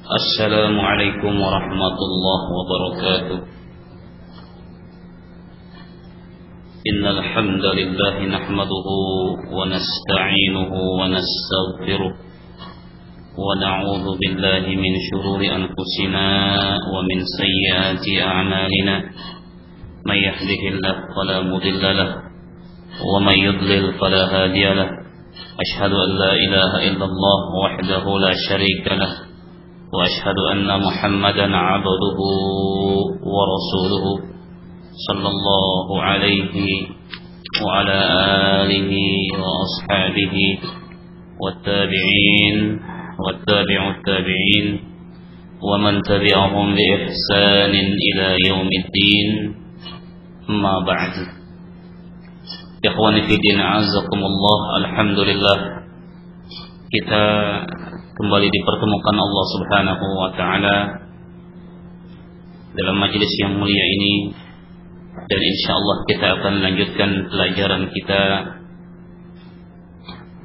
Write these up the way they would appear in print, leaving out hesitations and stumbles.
السلام عليكم ورحمة الله وبركاته. إن الحمد لله نحمده ونستعينه ونستغفره ونعوذ بالله من شرور أنفسنا ومن سيئات أعمالنا. من يهده الله فلا مضل له ومن يضلل فلا هادي له. أشهد أن لا إله إلا الله وحده لا شريك له وأشهد أن محمدا عبده ورسوله صلى الله عليه وعلى آله وأصحابه والتابعين والتابع التابعين ومن تبعهم بإحسان إلى يوم الدين. أما بعد. Ikhwani fi din, a'azzakumullah. Alhamdulillah, kita kembali dipertemukan Allah Subhanahu wa taala dalam majelis yang mulia ini, dan insyaallah kita akan lanjutkan pelajaran kita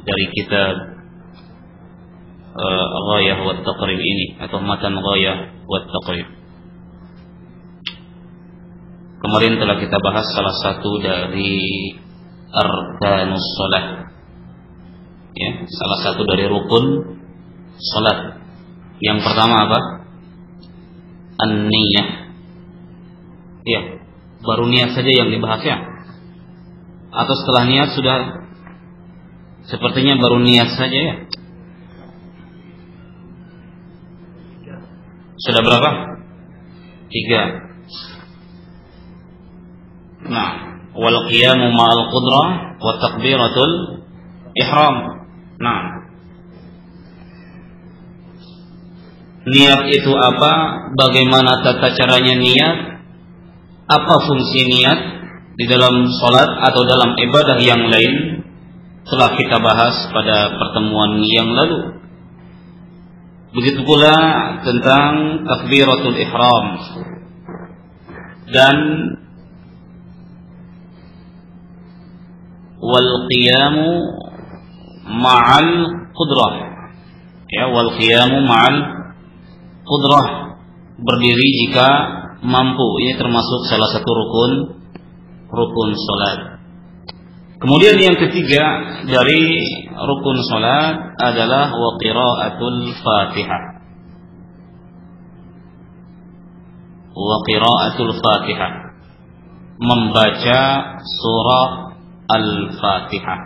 dari kitab Ghayah wa Taqrib ini, atau matan Ghayah wa Taqrib. Kemarin telah kita bahas salah satu dari arkanus shalah, ya, salah satu dari rukun salat. Yang pertama apa? An-niyah. Ya, baru niat saja yang dibahas ya? Atau setelah niat sudah? Sepertinya baru niat saja ya. Sudah berapa? 3. Nah, wal qiyamu ma'al qudrah wa takbiratul ihram. Nah, niat itu apa? Bagaimana tata caranya niat? Apa fungsi niat di dalam salat atau dalam ibadah yang lain? Telah kita bahas pada pertemuan yang lalu. Begitu pula tentang takbiratul ihram dan wal qiyamu ma'al qudrah. Ya, wal qiyamu ma'al qudrah, berdiri jika mampu. Ini termasuk salah satu rukun salat. Kemudian yang ketiga dari rukun salat adalah wa qiraatul Fatihah. Wa qiraatul Fatihah, membaca surah Al-Fatihah.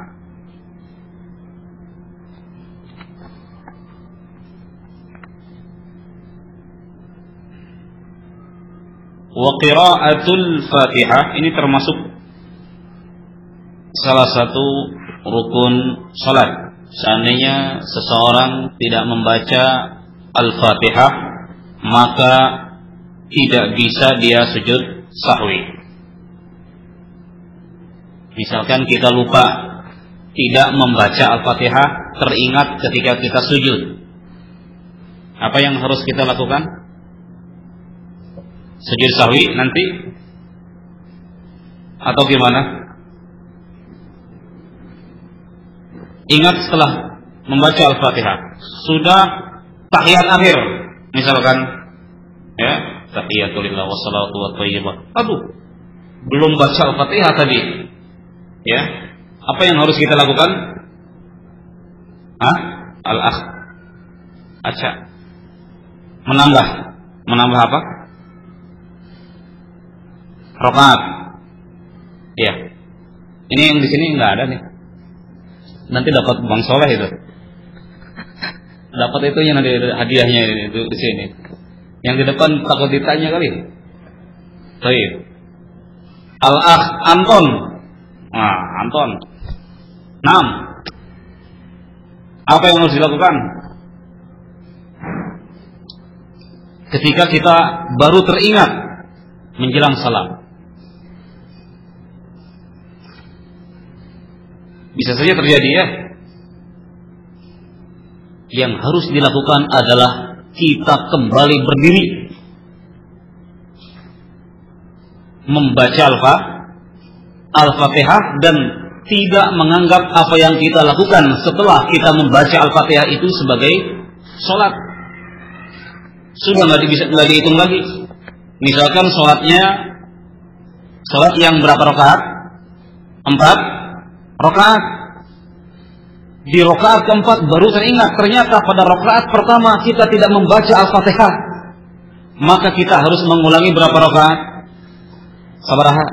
Wa qiraatul Fatihah ini termasuk salah satu rukun salat. Seandainya seseorang tidak membaca Al-Fatihah, maka tidak bisa dia sujud sahwi. Misalkan kita lupa tidak membaca Al-Fatihah, teringat ketika kita sujud, apa yang harus kita lakukan? Sujud sahwi nanti atau gimana? Ingat setelah membaca Al-Fatihah, sudah tahiyat akhir misalkan, ya, tahiyatulillah wassalatu watthayyibah, aduh, belum baca Al-Fatihah tadi, ya, apa yang harus kita lakukan? Al-akh, aca, menambah apa? Rakaat. Ya, ini yang di sini nggak ada nih. Nanti dapat Bang Soleh itu. Dapat itunya nanti hadiahnya itu di sini. Yang di depan takut ditanya kali. Baik. Al-akh Anton. Nah, Anton. 6. Apa yang harus dilakukan? Ketika kita baru teringat menjelang salat. Bisa saja terjadi ya. Yang harus dilakukan adalah kita kembali berdiri, membaca Al-Fatihah dan tidak menganggap apa yang kita lakukan setelah kita membaca Al-Fatihah itu sebagai sholat. sudah nggak dihitung lagi. Misalkan sholat yang berapa rakaat? 4 rakaat. Di rakaat keempat baru teringat ternyata pada rakaat pertama kita tidak membaca Al-Fatihah. Maka kita harus mengulangi berapa rakaat? Sabaraha?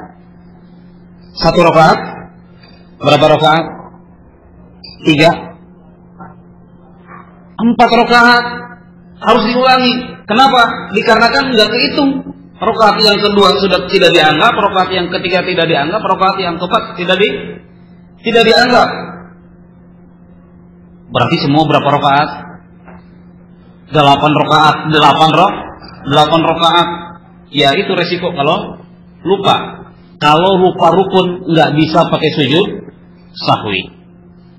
1 rakaat? Berapa rakaat? 3? 4 rakaat harus diulangi. Kenapa? Dikarenakan nggak kehitung. Rakaat yang kedua sudah tidak dianggap, rakaat yang ketiga tidak dianggap, rakaat yang keempat tidak dianggap. Berarti semua berapa rakaat? 8 rakaat. 8 rakaat. Ya itu resiko kalau lupa. Kalau lupa rukun nggak bisa pakai sujud sahwi.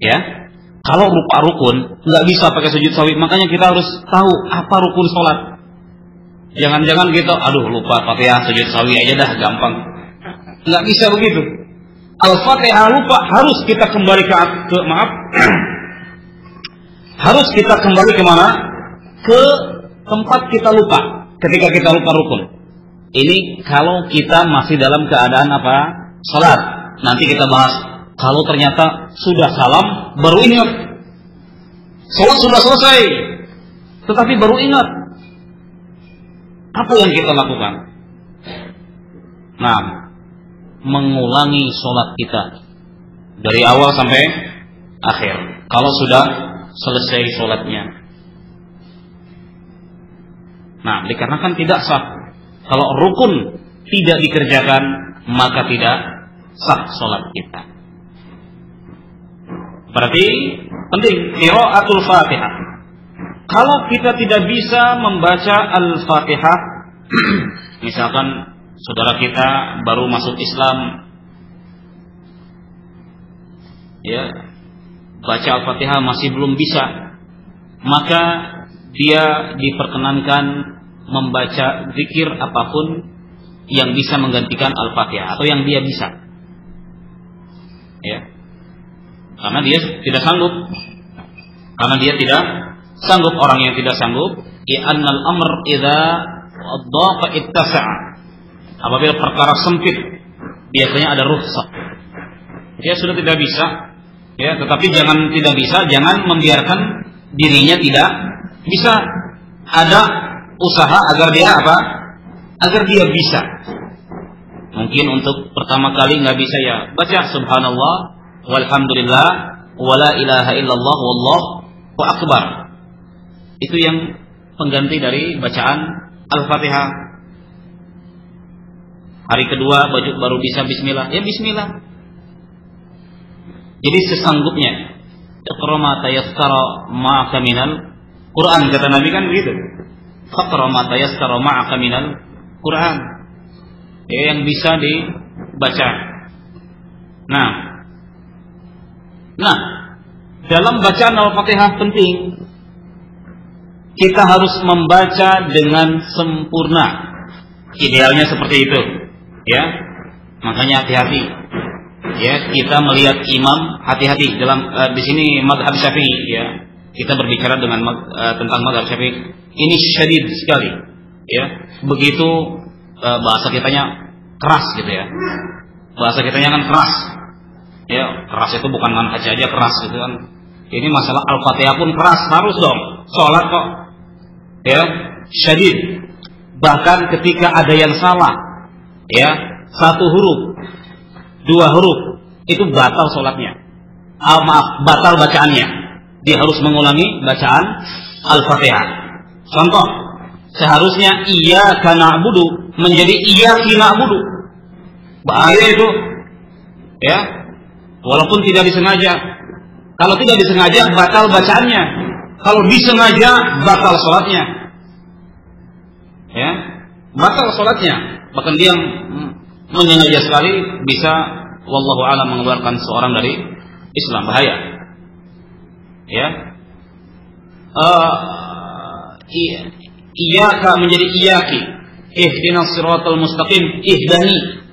Ya. Kalau lupa rukun nggak bisa pakai sujud sahwi. Makanya kita harus tahu apa rukun sholat. Jangan-jangan gitu, aduh lupa Fatihah, sujud sahwi aja dah gampang. Nggak bisa begitu. Al-Fatihah lupa harus kita kembali harus kita kembali kemana? Ke tempat kita lupa. Ketika kita lupa rukun. Ini kalau kita masih dalam keadaan apa? Salat. Nanti kita bahas. Kalau ternyata sudah salam, baru ingat. Salat sudah selesai, tetapi baru ingat. Apa yang kita lakukan? Nah, mengulangi salat kita dari awal sampai akhir. Kalau sudah selesai sholatnya. Nah, dikarenakan tidak sah. Kalau rukun tidak dikerjakan, maka tidak sah sholat kita. Berarti penting qiraatul Fatihah. Kalau kita tidak bisa membaca Al-Fatihah, misalkan saudara kita baru masuk Islam, ya, baca Al-Fatihah masih belum bisa, maka dia diperkenankan membaca zikir apapun yang bisa menggantikan Al-Fatihah atau yang dia bisa. Ya. Karena dia tidak sanggup. Orang yang tidak sanggup, annal amr idza dhaqa ittasa'a. Apabila perkara sempit, biasanya ada rukhsah. Dia sudah tidak bisa. Ya, tetapi jangan membiarkan dirinya tidak bisa. Ada usaha agar dia apa? Agar dia bisa. Mungkin untuk pertama kali nggak bisa, ya baca subhanallah walhamdulillah wala ilaha illallah wallahu akbar. Itu yang pengganti dari bacaan Al-Fatihah. Hari kedua baru bisa bismillah, ya bismillah. Jadi sesanggupnya. Iqra ma tayassara ma'aka minal Quran, kata Nabi kan begitu. Iqra ma tayassara ma'aka minal Quran. Ya, yang bisa dibaca. Nah, dalam bacaan Al-Fatihah penting kita harus membaca dengan sempurna. Idealnya seperti itu, ya. Makanya hati-hati. Ya, kita melihat imam, hati-hati dalam di sini mazhab Syafi'i, ya. Kita berbicara tentang mazhab Syafi'i. Ini syadid sekali, ya. Begitu bahasa kitanya keras gitu ya. Bahasa kitanya kan keras. Ya, keras itu bukan manhaj aja keras gitu kan. Ini masalah Al-Fatihah pun keras, harus dong. Salat kok. Ya, syadid. Bahkan ketika ada yang salah, ya, 1 huruf, 2 huruf, itu batal sholatnya. Batal bacaannya. Dia harus mengulangi bacaan Al-Fatihah. Contoh, seharusnya iyyaka na'budu menjadi iyyaki na'budu. Bahaya itu. Ya. Walaupun tidak disengaja. Kalau tidak disengaja batal bacaannya. Kalau disengaja batal sholatnya. Ya. Batal sholatnya. Bahkan dia menyengaja sekali bisa wallahu a'lam mengeluarkan seorang dari Islam, bahaya. Ya. Iyyaka menjadi iyyaki. Ihdinas siratal mustaqim, ihdani.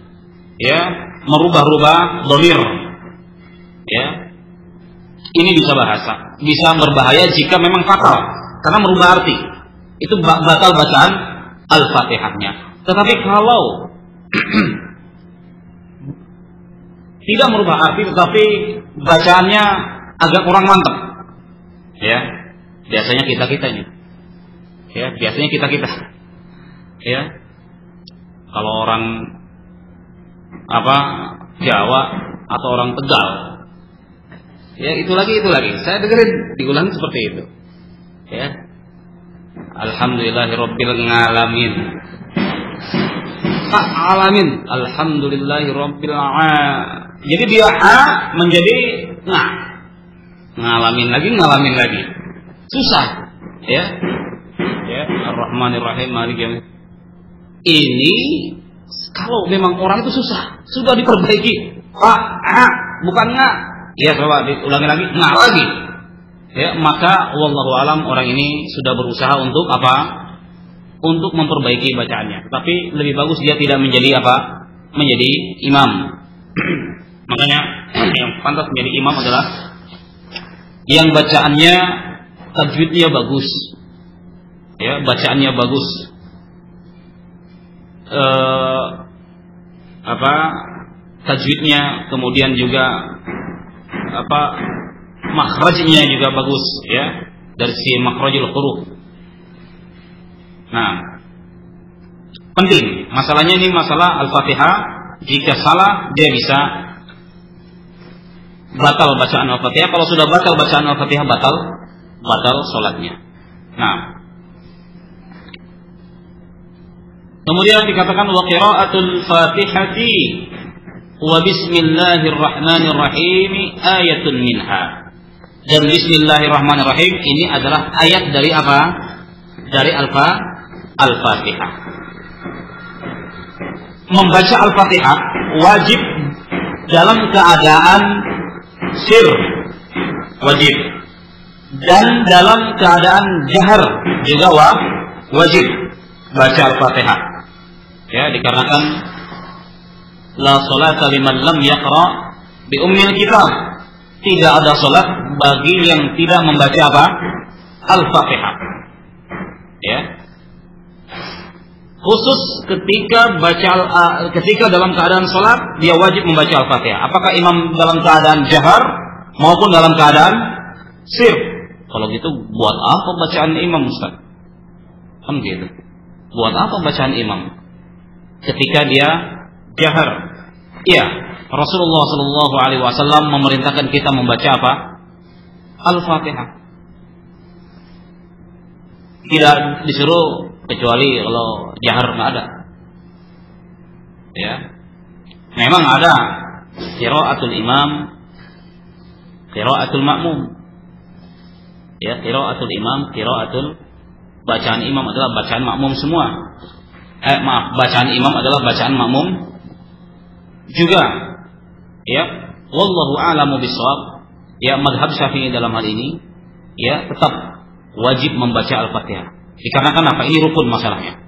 Ya, merubah-rubah dhamir. Ya. Ini bisa berbahaya jika memang fatal karena merubah arti. Itu batal bacaan Al-Fatihahnya. Tetapi kalau tidak merubah arti tetapi bacaannya agak kurang mantap, ya, biasanya kita ini, ya, biasanya kita, ya, kalau orang Jawa atau orang Tegal, ya itu lagi, saya dengerin diulang seperti itu, ya, Alhamdulillahirabbil alamin, alamin, Alhamdulillahirabbil alamin. Jadi dia menjadi ngalamin lagi, susah, ya, Ar-Rahmanir-Rahim, Maliki Yaumiddin. Ini kalau memang orang itu susah, sudah diperbaiki, bukan ya coba diulangi lagi, lagi, ya, maka wallahu alam orang ini sudah berusaha untuk untuk memperbaiki bacaannya. Tapi lebih bagus dia tidak menjadi menjadi imam. Makanya yang pantas menjadi imam adalah yang bacaannya tajwidnya bagus, ya, bacaannya bagus, tajwidnya, kemudian juga makhrajnya juga bagus, ya, dari si makhrajul huruf. Nah, penting masalahnya ini masalah Al-Fatihah. Jika salah dia bisa batal bacaan Al-Fatihah. Kalau sudah batal bacaan Al-Fatihah, batal salatnya. Nah, kemudian dikatakan wa qiraatul Fatihati wa bismillahirrahmanirrahim ayatun minha. Dan bismillahirrahmanirrahim ini adalah ayat dari apa? Dari Al-Fatihah. Membaca Al-Fatihah wajib dalam keadaan sir, wajib, dan dalam keadaan jahar juga wajib baca Al-Fatihah, ya, dikarenakan la sholata liman lam yaqra bi ummil kitab, tidak ada salat bagi yang tidak membaca Al-Fatihah, ya, khusus ketika dalam keadaan salat dia wajib membaca Al-Fatihah. Apakah imam dalam keadaan jahar maupun dalam keadaan sir? Kalau gitu buat apa bacaan imam, Ustaz? Kan gitu. Buat apa bacaan imam ketika dia jahar? Iya, Rasulullah Shallallahu Alaihi Wasallam memerintahkan kita membaca Al-Fatihah. Tidak disuruh kecuali kalau jahar nggak ada, ya. Memang ada qiraatul imam, qiraatul makmum, ya, qiraatul imam, qiraatul, bacaan imam adalah bacaan makmum semua. Bacaan imam adalah bacaan makmum juga, ya. Wallahu a'lamu bishawab. Ya, mazhab Syafi'i dalam hal ini, ya, tetap wajib membaca Al-Fatihah. Dikarenakan apa? Ini rukun masalahnya.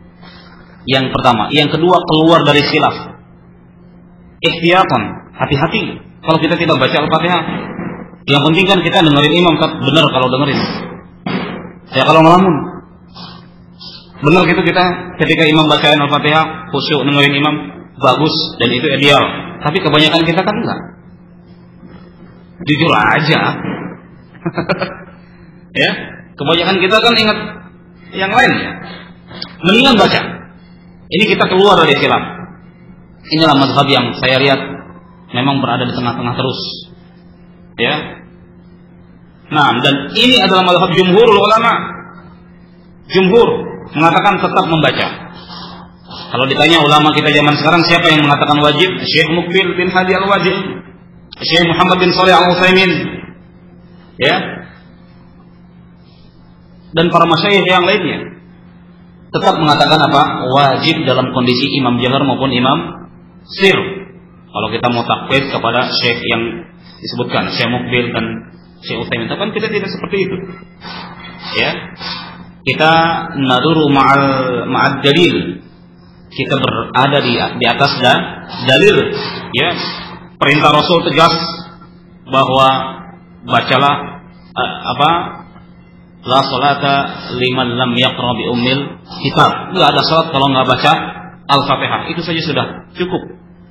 Yang pertama, yang kedua keluar dari khilaf. Ikhtiyatan, hati-hati. Kalau kita tidak baca Al-Fatihah, yang penting kan kita dengerin imam, benar kalau dengerin. Ya kalau ngelamun, benar gitu kita ketika imam bacain Al-Fatihah, khusyuk dengerin imam, bagus dan itu ideal. Tapi kebanyakan kita kan enggak. Jujur aja, ya. Kebanyakan kita kan ingat yang lain, ya. Mendingan baca. Ini kita keluar dari khilaf. Inilah mazhab yang saya lihat memang berada di tengah-tengah terus, ya. Nah, dan ini adalah mazhab jumhurul ulama. Jumhur mengatakan tetap membaca. Kalau ditanya ulama kita zaman sekarang siapa yang mengatakan wajib? Syekh Mukbil bin Hadi Al-Wadi, Syekh Muhammad bin Shalih Al-Utsaimin, ya. Dan para masyayikh yang lainnya tetap mengatakan wajib dalam kondisi imam jahar maupun imam sir. Kalau kita mau takwid kepada syekh yang disebutkan Syekh Mukbil dan Syekh Utsaimin, tapi kita tidak seperti itu, ya. Kita naduru ma'ad dalil, kita berada di atas dalil, ya. Perintah Rasul tegas bahwa bacalah La salata liman lam yaqra bi ummil kitab. Enggak ada salat kalau enggak baca Al-Fatihah. Itu saja sudah cukup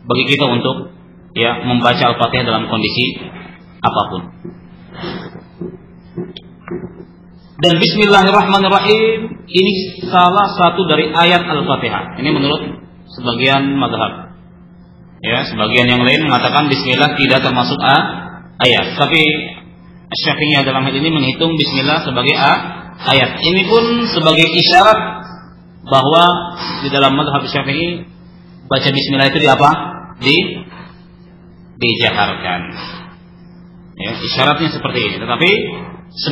bagi kita untuk ya membaca Al-Fatihah dalam kondisi apapun. Dan bismillahirrahmanirrahim ini salah satu dari ayat Al-Fatihah. Ini menurut sebagian mazhab. Ya, sebagian yang lain mengatakan bismillah tidak termasuk ayat. Tapi Syafi'iyah dalam hal ini menghitung bismillah sebagai ayat. Ini pun sebagai isyarat bahwa di dalam mazhab Syafi'i baca bismillah itu dijaharkan. Ya, isyaratnya seperti ini. Tetapi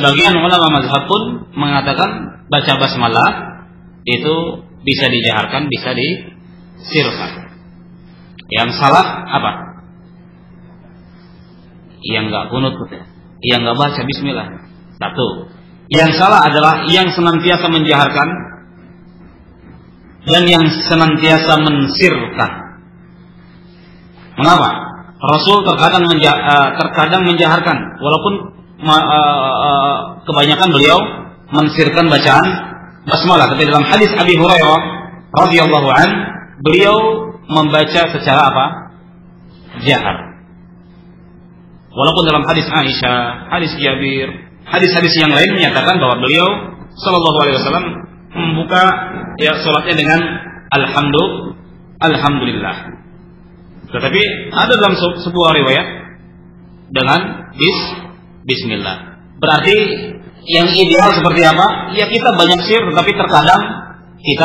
sebagian ulama mazhab pun mengatakan baca basmalah itu bisa dijaharkan, bisa disirkan. Yang salah apa? Yang enggak kunut, yang enggak baca bismillah. Satu. Yang salah adalah yang senantiasa menjaharkan dan yang senantiasa mensirkan. Mengapa? Rasul terkadang menjaharkan, walaupun kebanyakan beliau mensirkan bacaan basmalah. Tapi dalam hadis Abi Hurairah radhiyallahu an, beliau membaca secara apa? Jahar. Walaupun dalam hadis Aisyah, hadis Jabir, hadis-hadis yang lain menyatakan bahwa beliau sallallahu alaihi wasallam membuka ya salatnya dengan alhamdulillah. Tetapi ada dalam sebuah riwayat dengan bismillah. Berarti yang ideal seperti apa? Ya kita banyak sir, tetapi terkadang kita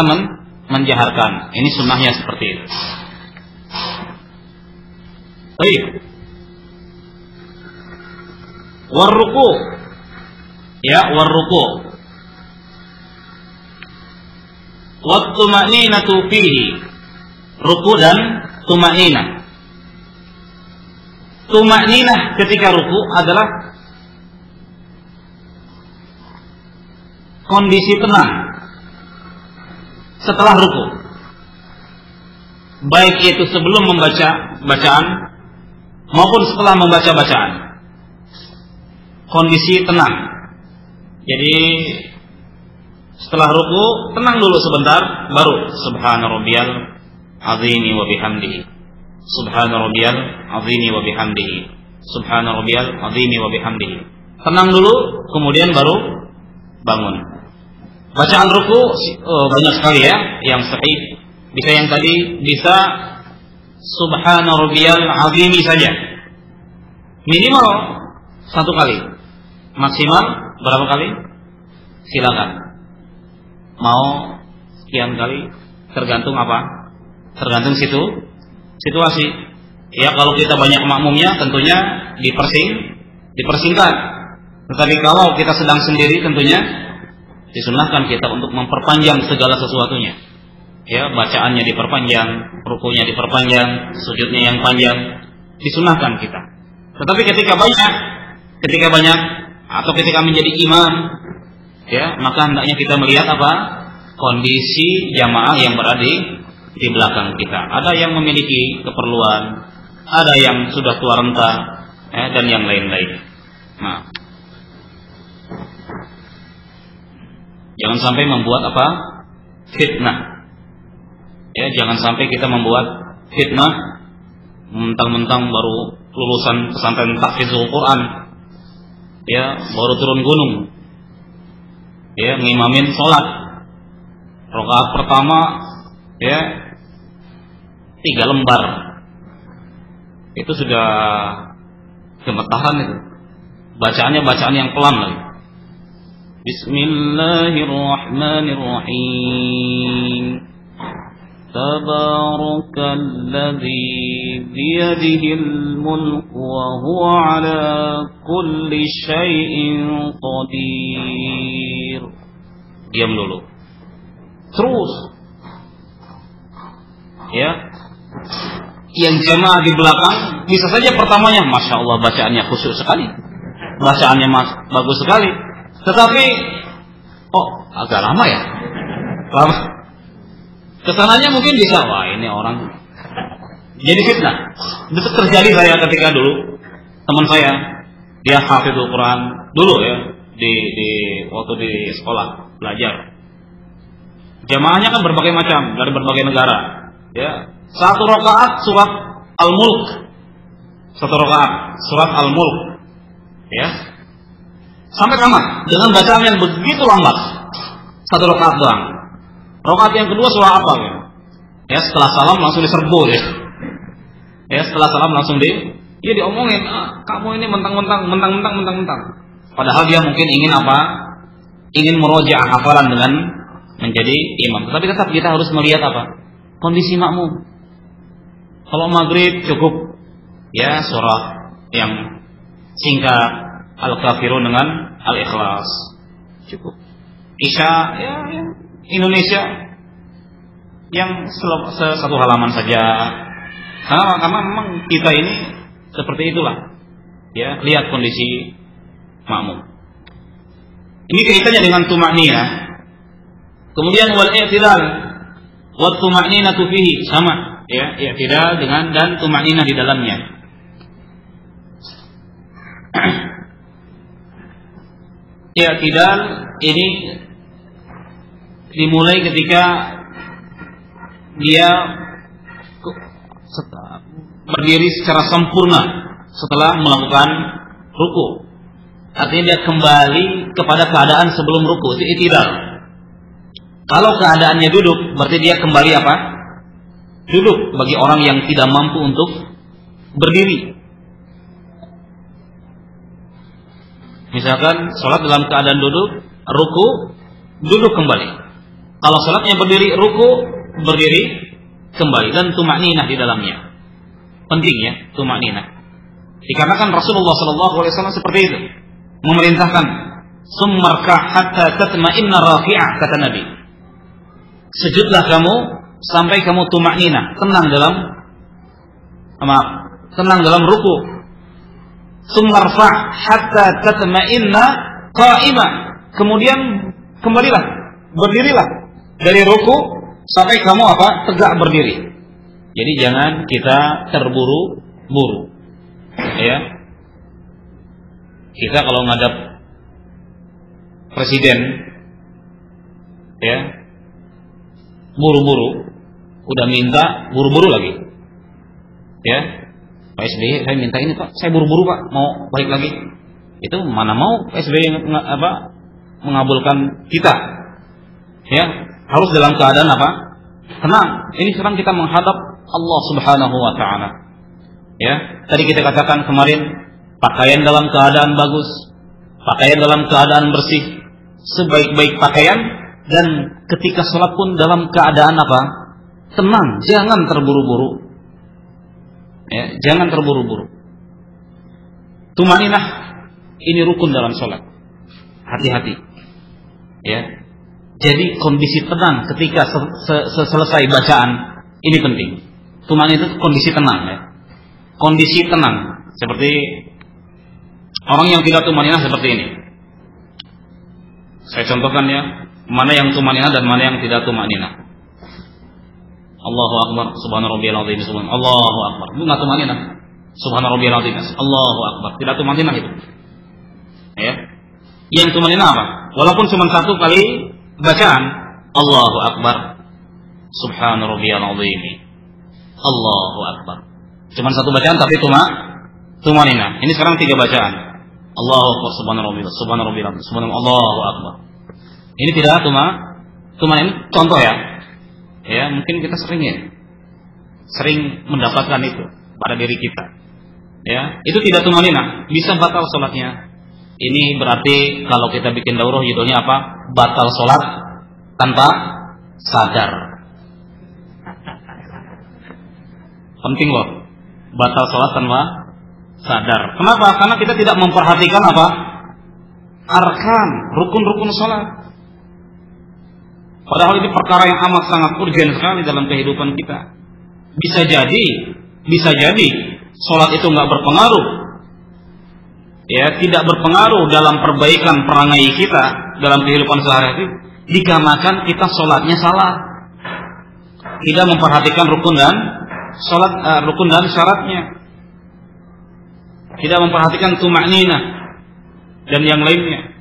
menjaharkan. Ini sunnahnya seperti itu. Baik. Warruku. Ya, warruku. Wattumaninatu fihi. Ruku dan tumaninah. Tumaninah ketika ruku adalah kondisi tenang setelah ruku, baik itu sebelum membaca bacaan maupun setelah membaca bacaan. Kondisi tenang. Jadi setelah ruku tenang dulu sebentar, baru subhana rabbiyal azimi wa bihamdihi, subhana rabbiyal azimi wa bihamdihi, subhana rabbiyal azimi wa bihamdihi. Tenang dulu, kemudian baru bangun. Bacaan ruku banyak sekali ya yang sahih. Bisa yang tadi, bisa subhana rabbiyal azimi saja. Minimal 1 kali. Maksimal berapa kali? Silakan. Mau sekian kali tergantung apa? Tergantung situasi. Ya kalau kita banyak makmumnya tentunya dipersingkat. Tetapi kalau kita sedang sendiri tentunya disunahkan kita untuk memperpanjang segala sesuatunya. Ya, bacaannya diperpanjang, rukunya diperpanjang, sujudnya yang panjang, disunahkan kita. Tetapi ketika banyak atau ketika menjadi imam, ya, maka hendaknya kita melihat apa? Kondisi jamaah yang berada di belakang kita. Ada yang memiliki keperluan, ada yang sudah tua renta, dan yang lain-lain. Nah, jangan sampai membuat apa? Fitnah. Ya, jangan sampai kita membuat fitnah mentang-mentang baru lulusan pesantren tahfidzul Quran. Ya, baru turun gunung. Ya, ngimamin sholat. Rakaat pertama ya 3 lembar. Itu sudah gemetaran itu. Bacaannya bacaan yang pelan lagi. Bismillahirrahmanirrahim. Tabarakalladzi biyadihil mulku wa huwa ala kulli syai'in qadir. Diam dulu. Terus. Ya. Yang jamaah di belakang bisa saja pertamanya Masya Allah bacaannya khusyuk sekali, bacaannya bagus sekali. Tetapi agak lama ya. Lama. Kesananya mungkin bisa, wah ini orang jadi fitnah. Itu terjadi saya ketika dulu teman saya, dia hafizul Quran dulu ya, waktu di sekolah belajar. Jamaahnya kan berbagai macam dari berbagai negara. Ya, satu rakaat surat Al-Mulk, satu rakaat surat Al-Mulk. Ya, sampai tamat dengan bacaan yang begitu lambat. Satu rakaat doang. Rakaat yang kedua surah apa? Ya, setelah salam langsung diserbu ya. Ya, setelah salam langsung diomongin, kamu ini mentang-mentang. Padahal dia mungkin ingin apa? Ingin merojaah hafalan dengan menjadi imam. Tapi tetap kita harus melihat apa? Kondisi makmum. Kalau maghrib cukup ya surah yang singkat Al-Kafirun dengan Al-Ikhlas. Cukup. Isya ya Indonesia yang satu halaman saja. Karena memang kita ini seperti itulah. Ya, lihat kondisi makmum. Ini kaitannya dengan tuma'ninah. Kemudian wal i'tidal wa tuma'ninatu fihi sama, ya, i'tidal dengan dan tuma'ninah di dalamnya. I'tidal ini dimulai ketika dia berdiri secara sempurna setelah melakukan ruku. Artinya dia kembali kepada keadaan sebelum ruku, itu i'tidal. Kalau keadaannya duduk, berarti dia kembali apa? Duduk bagi orang yang tidak mampu untuk berdiri. Misalkan sholat dalam keadaan duduk, ruku, duduk kembali. Kalau sholatnya berdiri, ruku, berdiri kembali. Dan tuma'ninah di dalamnya. Penting ya, tuma'ninah. Dikarenakan Rasulullah SAW seperti itu. Memerintahkan, summarka hatta tatma'inna rafi'ah, kata Nabi. Sujudlah kamu sampai kamu tuma'ninah, tenang dalam ruku. Summarfa' hatta tatma'inna qa'imah. Kemudian kembalilah, berdirilah dari ruku sampai kamu apa? Tegak berdiri. Jadi jangan kita terburu-buru. Ya. Kita kalau ngadap presiden ya, buru-buru, udah minta buru-buru lagi. Ya. Pak SBY, saya minta ini Pak, saya buru-buru Pak, mau balik lagi. Itu mana mau Pak SBY mengabulkan kita. Ya, harus dalam keadaan apa? Tenang. Ini sekarang kita menghadap Allah Subhanahu wa taala. Ya, tadi kita katakan kemarin, pakaian dalam keadaan bagus, pakaian dalam keadaan bersih, sebaik-baik pakaian, dan ketika sholat pun dalam keadaan apa? Tenang, jangan terburu-buru. Ya, jangan terburu-buru. Tuma'ninah ini rukun dalam sholat. Hati-hati. Ya. Jadi kondisi tenang ketika selesai bacaan ini penting. Tuma'ninah itu kondisi tenang ya. Kondisi tenang seperti orang yang tidak tuma'ninah seperti ini. Saya contohkan ya, mana yang tuma'ninah dan mana yang tidak tuma'ninah. Allahu akbar, subhana rabbiyal azim, Allahu akbar. Itu enggak tuma'ninah. Subhana rabbiyal azim, Allahu akbar. Tidak tuma'ninah itu. Ya. Yang tuma'ninah apa? Walaupun cuma satu kali bacaan, Allahu akbar, subhana rabbiyal azim, Allahu akbar. Cuma satu bacaan tapi tuma'ninah. Ini sekarang 3 bacaan. Allahu akbar, subhana rabbiyal azim, Allahu akbar. Ini tidak tuma'ninah. Contoh ya. Ya, mungkin kita sering mendapatkan itu pada diri kita. Ya, itu tidak tuma'ninah, bisa batal sholatnya. Ini berarti kalau kita bikin daurah judulnya apa? Batal sholat tanpa sadar. Penting loh, batal sholat tanpa sadar. Kenapa? Karena kita tidak memperhatikan apa? Arkan, rukun-rukun sholat. Padahal ini perkara yang amat sangat urgen sekali dalam kehidupan kita. Bisa jadi sholat itu nggak berpengaruh, ya, tidak berpengaruh dalam perbaikan perangai kita dalam kehidupan sehari-hari, dikarenakan kita sholatnya salah, tidak memperhatikan rukun dan syaratnya, tidak memperhatikan tuma'ninah dan yang lainnya.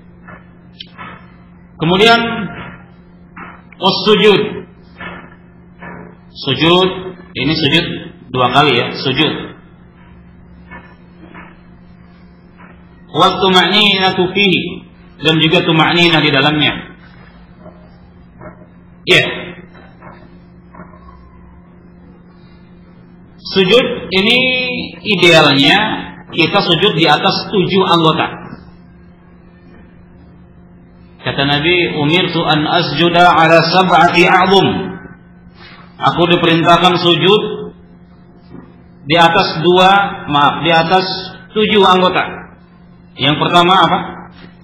Kemudian sujud. Sujud, ini sujud 2 kali ya, sujud. Wa tuma'ninatu fihi, dan juga tuma'ninah di dalamnya. Ya. Sujud ini idealnya kita sujud di atas 7 anggota. Kata Nabi, umirtu an asjuda ala sab'ati a'zum. Aku diperintahkan sujud di atas 7 anggota. Yang pertama apa?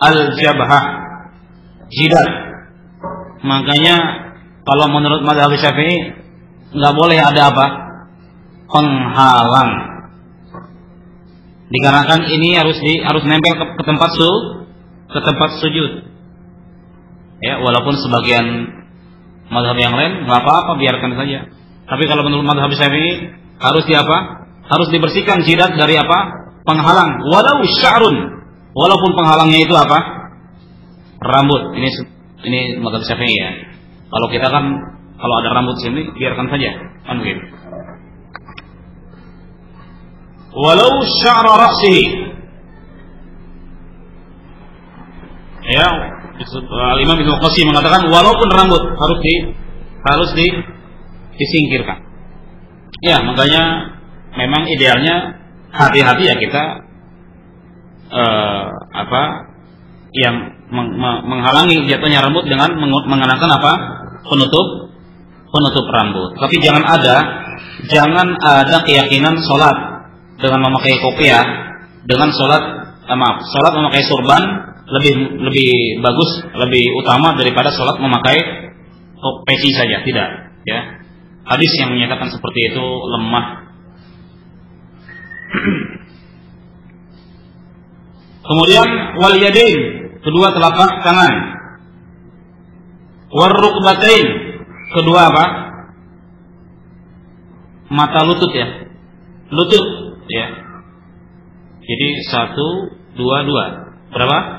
Al-jabhah, jidat. Makanya kalau menurut mazhab Syafi'i nggak boleh ada apa? Penghalang. Dikarenakan ini harus nempel ke tempat sujud. Ya, walaupun sebagian mazhab yang lain nggak apa-apa, biarkan saja. Tapi kalau menurut mazhab Syafi'i harus harus dibersihkan jidat dari apa? Penghalang. Walau sya'run, walaupun penghalangnya itu apa? Rambut. Ini mazhab Syafi'i ya. Kalau kita kan kalau ada rambut sini biarkan saja, kan begitu. Walau sya'ra ra'sihi. Ya, Imam Ibnu Qasim mengatakan walaupun rambut harus disingkirkan. Ya, makanya memang idealnya hati-hati ya kita yang menghalangi jatuhnya rambut dengan mengenakan apa? Penutup rambut. Tapi jangan ada keyakinan sholat dengan memakai kopiah, dengan sholat memakai surban lebih bagus, lebih utama daripada sholat memakai peci saja. Tidak, ya. Hadis yang menyatakan seperti itu lemah. Kemudian wal yadain, kedua telapak tangan. War rukbatain, kedua apa? Mata lutut ya. Lutut ya. Jadi 1, 2. Berapa?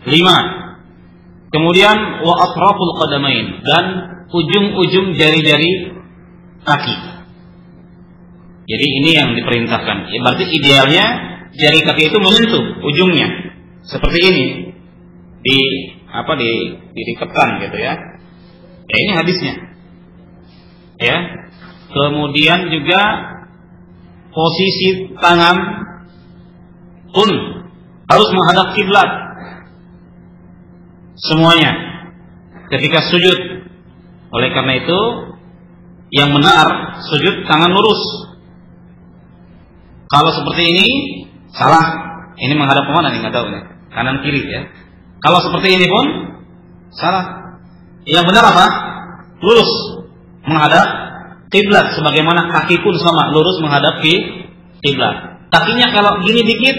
5. Kemudian wa atraful qadamain, dan ujung-ujung jari-jari kaki. Jadi ini yang diperintahkan. Ya, berarti idealnya jari kaki itu menyentuh ujungnya. Seperti ini. Diketan gitu ya. Ya, ini hadisnya. Ya. Kemudian juga posisi tangan pun harus menghadap kiblat. Semuanya ketika sujud. Oleh karena itu yang benar sujud tangan lurus. Kalau seperti ini salah. Ini menghadap kemana nih? Nggak tahu nih. Kanan kiri ya. Kalau seperti ini pun salah. Yang benar apa? Lurus menghadap kiblat. Sebagaimana kaki pun sama, lurus menghadap kiblat. Kakinya kalau gini dikit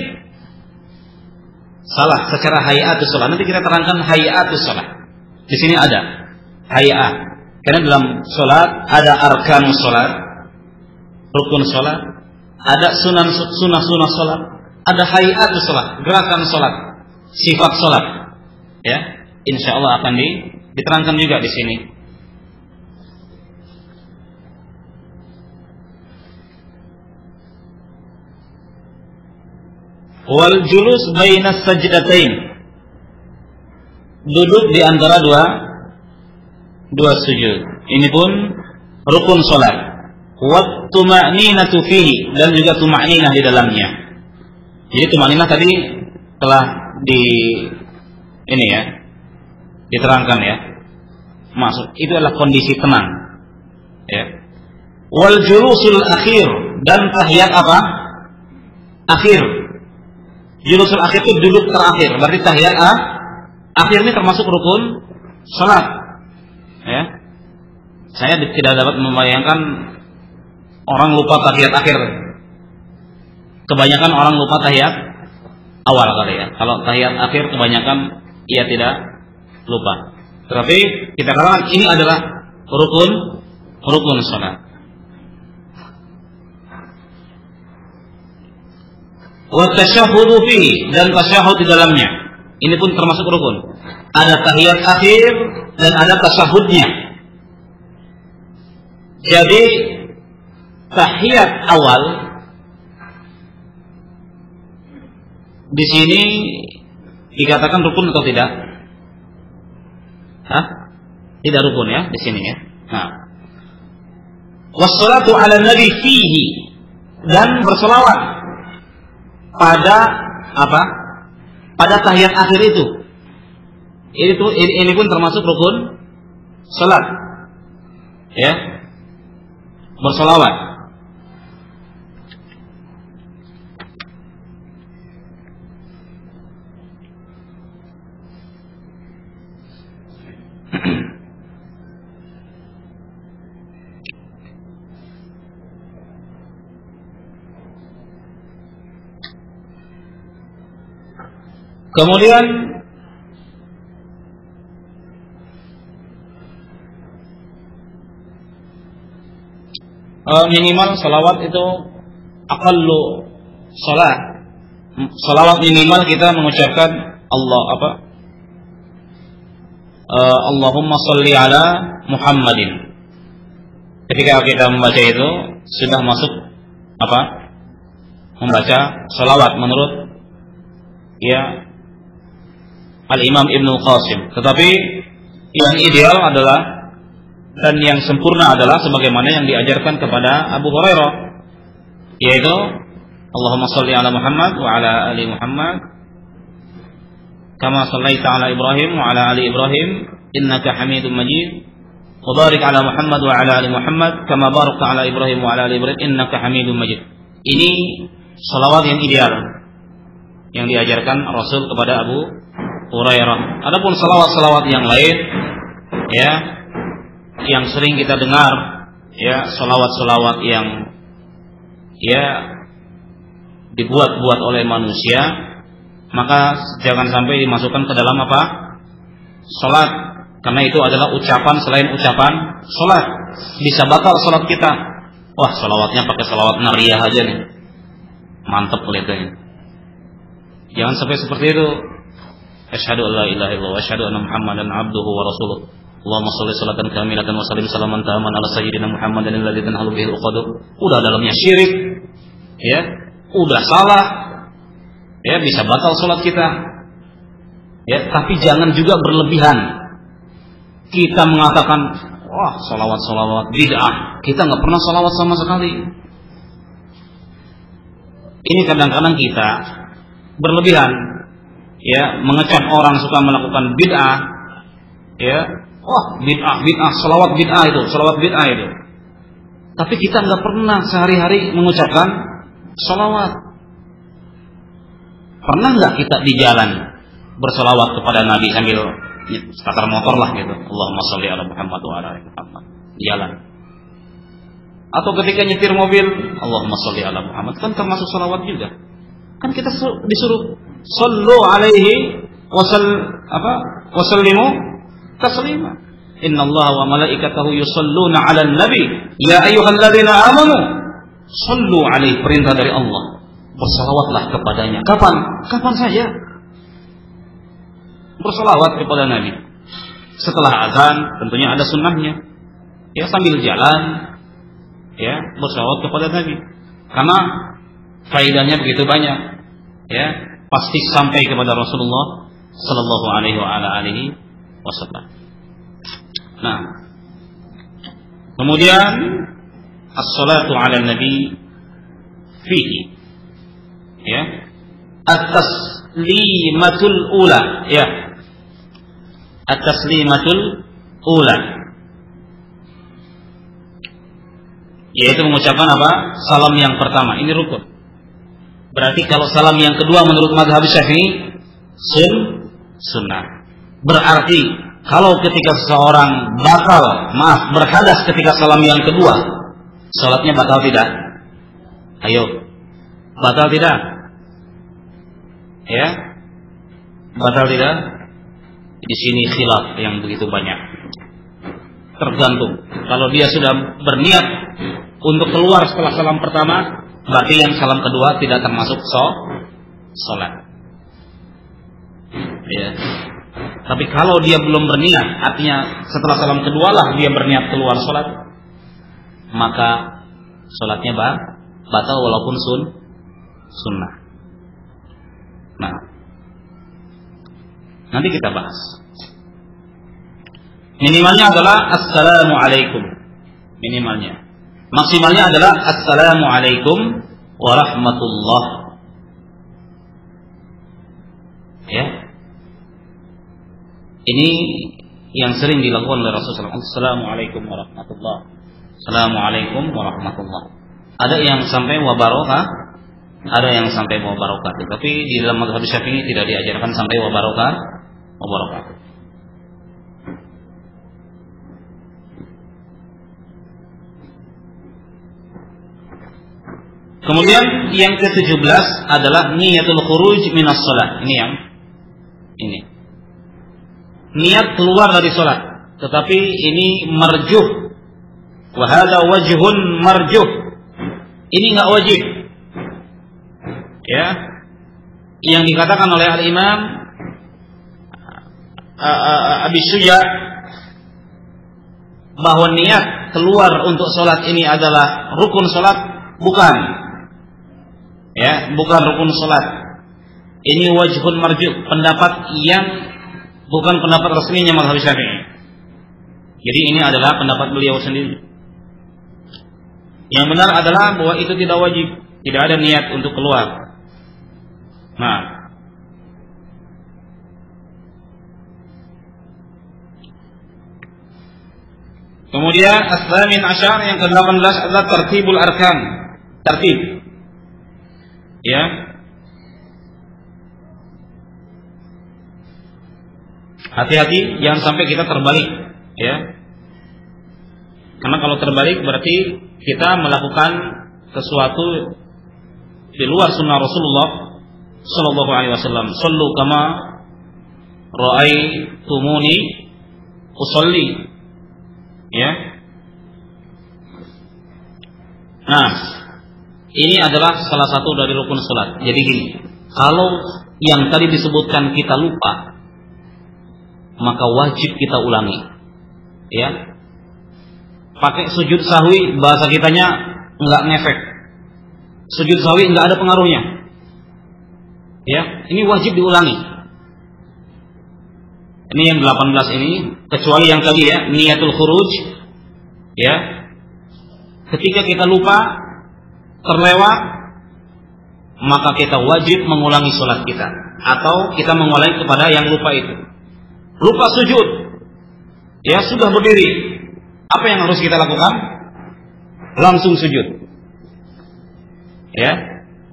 salah secara hayatus shalah. Nanti kita terangkan hayatus shalah. Di sini ada hayat. Karena dalam salat ada arkanus salat, rukun salat, ada sunnah salat, ada hayatus salat, gerakan salat, sifat salat. Ya, insyaallah akan diterangkan juga di sini. Wal julus bainas sajdatain, duduk di antara dua sujud. Ini pun rukun salat. Wa tuma'ninatu fihi, dan juga tuma'ninah di dalamnya. Jadi tuma'ninah tadi telah diterangkan ya. Maksud itu adalah kondisi tenang. Ya. Wal julusul akhir, dan tahiyat apa? Akhir. Julusul akhir itu duduk terakhir. Berarti tahiyat akhir ini termasuk rukun salat. Ya. Saya tidak dapat membayangkan orang lupa tahiyat akhir. Kebanyakan orang lupa tahiyat awal kali ya. Kalau tahiyat akhir kebanyakan ia tidak lupa. Tetapi kita katakan ini adalah rukun salat. Wa tasyahhudu fihi, dan tasyahhud di dalamnya. Ini pun termasuk rukun. Ada tahiyat akhir dan ada tasyahudnya. Jadi tahiyat awal di sini dikatakan rukun atau tidak? Tidak rukun ya di sini ya. Nah, wassalatu ala nabi fihi, dan berselawat pada apa? Pada tahiyat akhir itu. Ini pun termasuk rukun salat. Ya. Berselawat. Kemudian minimal salawat itu aqallu salat. Salawat minimal kita mengucapkan Allahumma sholli ala Muhammadin. Ketika kita membaca itu sudah masuk membaca salawat menurut Al-Imam Ibnu Qasim. Tetapi yang ideal adalah dan yang sempurna adalah sebagaimana yang diajarkan kepada Abu Hurairah, yaitu Allahumma sholli ala Muhammad wa ala ali Muhammad kama shallaita ala Ibrahim wa ala ali Ibrahim innaka Hamidum Majid wa barik ala Muhammad wa ala ali Muhammad kama barakta ala Ibrahim wa ala ali Ibrahim innaka Hamidum Majid. Ini salawat yang ideal yang diajarkan Rasul kepada Abu Hurairah. Adapun salawat-salawat yang lain yang sering kita dengar salawat-salawat yang dibuat-buat oleh manusia, maka jangan sampai dimasukkan ke dalam salat, karena itu adalah ucapan selain ucapan salat. Bisa batal salat kita. Wah, salawatnya pakai salawat nariyah aja nih, mantap kelihatannya. Jangan sampai seperti itu. Asyhadu an la ilaha illallah wa asyhadu anna Muhammadan abduhu wa rasuluh. Allahumma shalli salatan kamilatan wa sallim salaman taman ala sayyidina Muhammadin alladzi tanhalu bihi al-uqad. Udah dalamnya syirik. Udah salah. Bisa batal salat kita. Tapi jangan juga berlebihan. Kita mengatakan, wah, salawat-salawat bid'ah. Kita enggak pernah salawat sama sekali. Ini kadang-kadang kita berlebihan, mengecap orang suka melakukan bid'ah, bid'ah, salawat bid'ah itu. Tapi kita nggak pernah sehari-hari mengucapkan salawat. Pernah nggak kita di jalan bersalawat kepada Nabi sambil starter motor lah gitu, Allahumma sholli ala Muhammad wa ala ali Muhammad di jalan? Atau ketika nyetir mobil, Allahumma sholli ala Muhammad, kan termasuk salawat juga. Kan kita disuruh sallu alaihi wa sallimu taslima. Innallaha wa malaikatahu yusalluna 'alan nabi ya ayyuhalladzina amanu sallu alaihi, perintah dari Allah, bersalawatlah kepadanya. Kapan saja bersalawat kepada Nabi. Setelah azan tentunya ada sunnahnya, sambil jalan bersalawat kepada Nabi, karena faedahnya begitu banyak, pasti sampai kepada Rasulullah sallallahu alaihi wa ala alihi wasallam. Nah, kemudian as-salatu ala nabi fihi, at-taslimatul ula, at-taslimatul ula, yaitu mengucapkan salam yang pertama. Ini rukun. Berarti kalau salam yang kedua menurut mazhab Syafi'i sunnah. Berarti kalau ketika seseorang berhadas ketika salam yang kedua, salatnya batal tidak? Ayo, batal tidak? Batal tidak? Di sini khilaf yang begitu banyak. Tergantung. Kalau dia sudah berniat untuk keluar setelah salam pertama, berarti yang salam kedua tidak termasuk salat. Ya. Tapi kalau dia belum berniat, artinya setelah salam kedua lah dia berniat keluar sholat, maka sholatnya batal walaupun sunnah. Nah, nanti kita bahas. Minimalnya adalah assalamualaikum. Minimalnya. Maksimalnya adalah assalamualaikum warahmatullah. Ya. Ini yang sering dilakukan oleh Rasulullah SAW. Assalamualaikum warahmatullah. Assalamualaikum warahmatullah. Ada yang sampai wa barakah, ada yang sampai wa barakatuh. Tapi di dalam mazhab Syafi'i tidak diajarkan sampai wa barakatuh. Kemudian yang ke-17 adalah niyatul khuruj minas shalah. Ini. Niat keluar dari salat, tetapi ini marjuh. Wa hadza wajhun marjuh. Ini enggak wajib. Ya. Yang dikatakan oleh Al-Imam Abi Syuja bahwa niat keluar untuk salat ini adalah rukun salat, bukan. Ya, bukan rukun salat. Ini wajhun marjuh, pendapat yang bukan pendapat resminya mazhab Syafi'i. Jadi ini adalah pendapat beliau sendiri. Yang benar adalah bahwa itu tidak wajib, tidak ada niat untuk keluar. Nah, kemudian as-samin asyar yang ke-18 adalah tertibul arkan. Tertib. Ya. Hati-hati jangan sampai kita terbalik, ya. Karena kalau terbalik berarti kita melakukan sesuatu di luar sunnah Rasulullah sallallahu alaihi wasallam. Shallu kama ra'aitumuni usolli. Ya. Nah, ini adalah salah satu dari rukun salat. Jadi gini, kalau yang tadi disebutkan kita lupa, maka wajib kita ulangi. Ya. Pakai sujud sahwi, bahasa kitanya enggak ngefek. Sujud sahwi enggak ada pengaruhnya. Ya, ini wajib diulangi. Ini yang 18 ini, kecuali yang tadi ya, niyatul khuruj. Ya. Ketika kita lupa, terlewat, maka kita wajib mengulangi sholat kita, atau kita mengulangi kepada yang lupa itu. Lupa sujud, ya sudah berdiri, apa yang harus kita lakukan? Langsung sujud. Ya,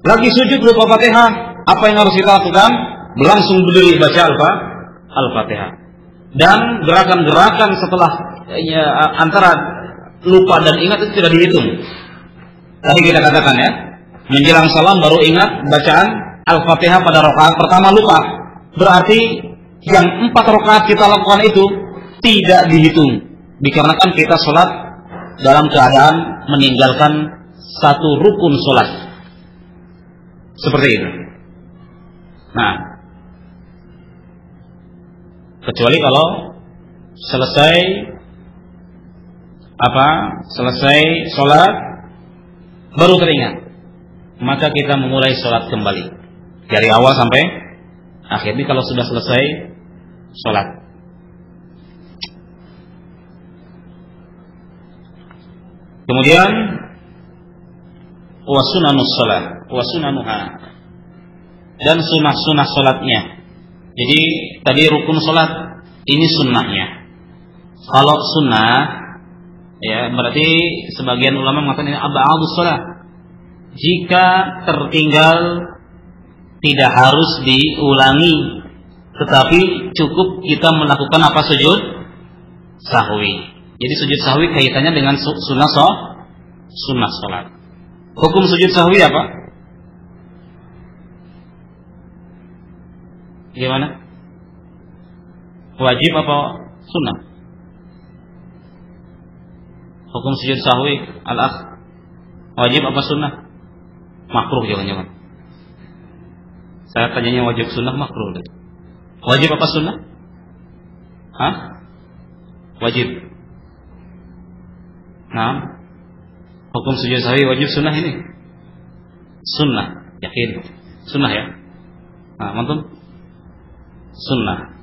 lagi sujud lupa Fatihah, apa yang harus kita lakukan? Langsung berdiri baca Al-Fatihah. Dan gerakan-gerakan setelah ya, antara lupa dan ingat itu tidak dihitung. Tadi kita katakan ya, menjelang salam baru ingat bacaan Al-Fatihah pada rakaat pertama lupa. Berarti yang 4 rakaat kita lakukan itu tidak dihitung. Dikarenakan kita sholat dalam keadaan meninggalkan satu rukun sholat. Seperti itu. Nah, kecuali kalau selesai sholat baru teringat, maka kita memulai sholat kembali dari awal sampai akhir. Ini kalau sudah selesai sholat. Kemudian wasunanus sholat, wasunanuha, dan sunnah sholatnya. Jadi tadi rukun sholat, ini sunnahnya. Kalau sunnah, ya berarti sebagian ulama mengatakan ini ab'adus sholat. Jika tertinggal tidak harus diulangi, tetapi cukup kita melakukan apa? Sujud sahwi. Jadi sujud sahwi kaitannya dengan sunnah sholat. Hukum sujud sahwi apa? Gimana? Wajib apa sunnah? Hukum sujud sahwi al-akh, wajib apa sunnah? Makruh jangan-jangan. Saya tanyanya wajib sunnah makruh. Wajib apa sunnah? Hah? Wajib. Nah, hukum sujud sahwi wajib sunnah ini? Sunnah, yakin? Sunnah ya? Nah, mantul? Sunnah.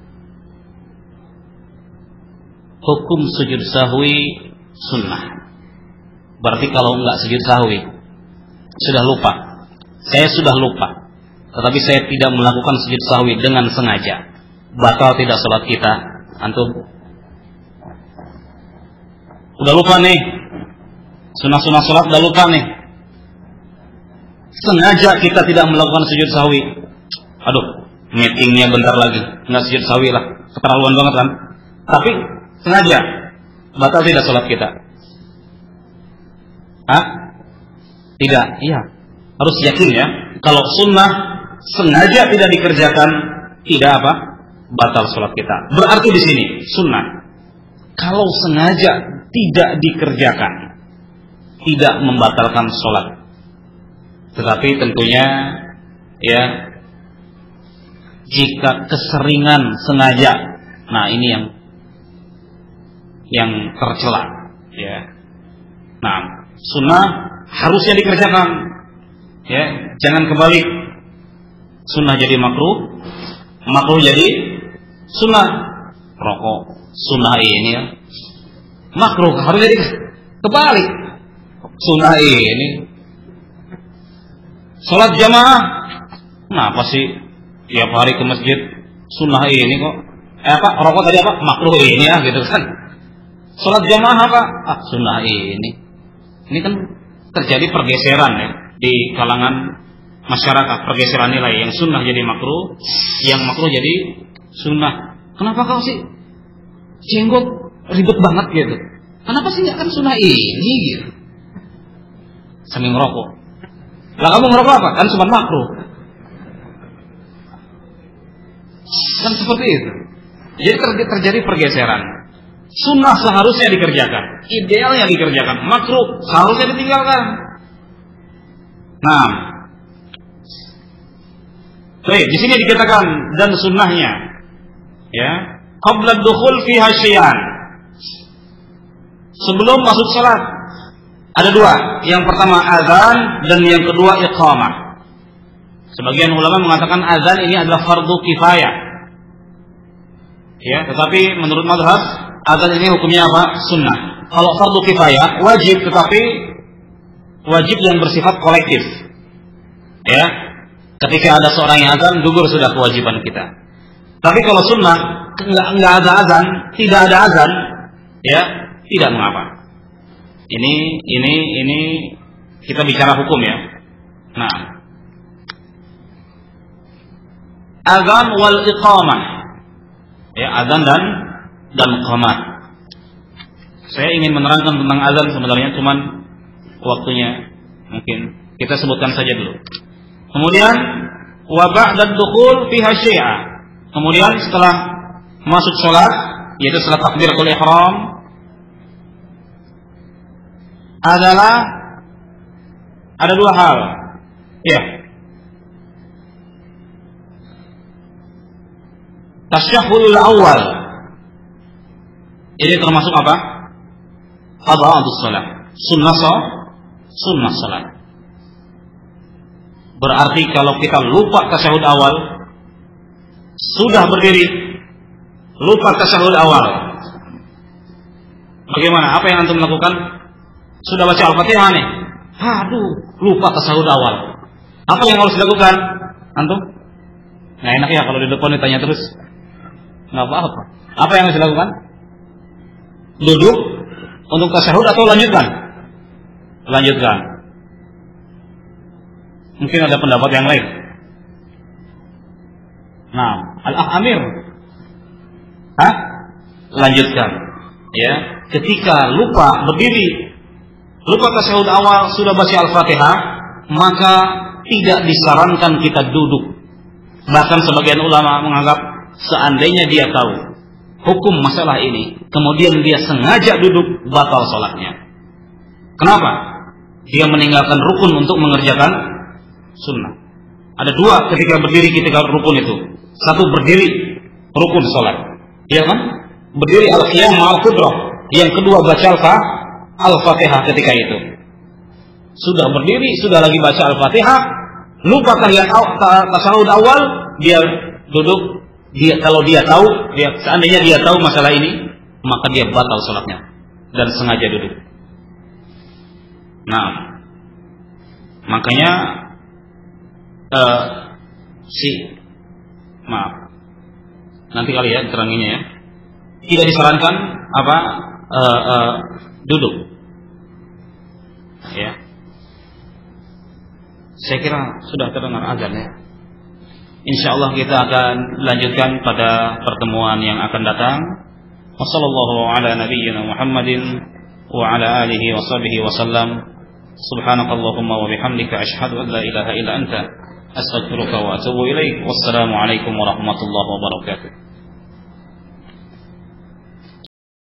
Hukum sujud sahwi sunnah. Berarti kalau enggak sujud sahwi, sudah lupa. Saya sudah lupa, tetapi saya tidak melakukan sujud sahwi dengan sengaja, batal tidak sholat kita. Antum udah lupa nih, sunnah-sunnah sholat udah lupa nih. Sengaja kita tidak melakukan sujud sahwi. Aduh, meetingnya bentar lagi, nggak sujud sahwi lah, keterlaluan banget kan? Tapi sengaja, batal tidak sholat kita? Hah? Tidak, iya. Harus yakin ya. Kalau sunnah sengaja tidak dikerjakan, tidak apa? Batal sholat kita. Berarti di sini sunnah. Kalau sengaja tidak dikerjakan, tidak membatalkan sholat. Tetapi tentunya ya, jika keseringan sengaja, nah ini yang tercela ya. Nah, sunnah harusnya dikerjakan ya, jangan kebalik. Sunnah jadi makruh, makruh jadi sunnah. Rokok sunnah ini ya, makruh harus jadi kebalik. Sunnah ini sholat jamaah, kenapa sih tiap hari ke masjid? Sunnah ini kok rokok tadi apa? Makruh ini ya, gitu kan. Sholat jamaah apa? Sunnah ini. Ini kan terjadi pergeseran ya di kalangan masyarakat, pergeseran nilai. Yang sunnah jadi makruh, yang makruh jadi sunnah. Kenapa kau sih jenggot ribet banget gitu? Kenapa sih nggak kan sunnah ini gitu? Sambil ngerokok. Lah kamu ngerokok apa? Kan cuma makruh. Kan seperti itu. Jadi terjadi pergeseran. Sunnah seharusnya dikerjakan, idealnya dikerjakan. Makruh seharusnya ditinggalkan. Nah, baik, di sini dikatakan dan sunnahnya, ya, qabla dukhul fiha syai'an. Sebelum masuk salat ada dua. Yang pertama azan dan yang kedua iqamah. Sebagian ulama mengatakan azan ini adalah fardu kifayah. Ya, tetapi menurut mazhab azan ini hukumnya apa? Sunnah. Kalau fardu kifayah wajib, tetapi wajib yang bersifat kolektif. Ya, ketika ada seorang yang azan, gugur sudah kewajiban kita. Tapi kalau sunnah enggak ada azan, tidak ada azan, ya tidak mengapa. Ini kita bicara hukum ya. Nah, azan wal iqamah, ya, azan dan iqamah. Saya ingin menerangkan tentang azan sebenarnya, cuman waktunya mungkin kita sebutkan saja dulu. Kemudian wa ba'da dukhul fiha syai'a. Kemudian setelah masuk salat, yaitu setelah takbiratul ihram, adalah ada dua hal. Ya. Tasyahhudul awal. Ini termasuk apa? Qada'atus shalah. Sunnah salat. Berarti kalau kita lupa tasyahud awal, sudah berdiri, lupa tasyahud awal, bagaimana? Apa yang antum lakukan? Sudah baca Al-Fatihah nih, aduh, lupa tasyahud awal. Apa yang harus dilakukan? Antum? Nggak enak ya kalau di depan ditanya terus. Nggak apa-apa. Apa yang harus dilakukan? Duduk untuk tasyahud atau lanjutkan? Lanjutkan. Mungkin ada pendapat yang lain. Nah, Al-Akh Amir, lanjutkan. Ya, ketika lupa berdiri, lupa tasyahud awal, sudah baca Al-Fatihah, maka tidak disarankan kita duduk. Bahkan sebagian ulama menganggap seandainya dia tahu hukum masalah ini, kemudian dia sengaja duduk, batal sholatnya. Kenapa? Dia meninggalkan rukun untuk mengerjakan sunnah. Ada dua ketika berdiri, ketika rukun itu. Satu berdiri rukun salat. Ya kan? Berdiri al-qiyam ma'al qudrah. Yang kedua baca Al-Fatihah ketika itu. Sudah berdiri, sudah lagi baca Al-Fatihah, lupa tahiyat tasawuf awal, dia duduk. Kalau dia tahu, seandainya dia tahu masalah ini, maka dia batal salatnya dan sengaja duduk. Nah, makanya nanti kali ya teranginya ya. Tidak disarankan duduk. Ya. Saya kira sudah terdengar azan ya. Insyaallah kita akan lanjutkan pada pertemuan yang akan datang. Wassallallahu ala nabiyyina Muhammadin wa ala alihi wa sahbihi wa sallam. Subhanakallahumma wa bihamdika asyhadu an la ilaha illa anta astaghfiruka wa atubu ilaik. Wassalamu alaikum warahmatullahi wabarakatuh.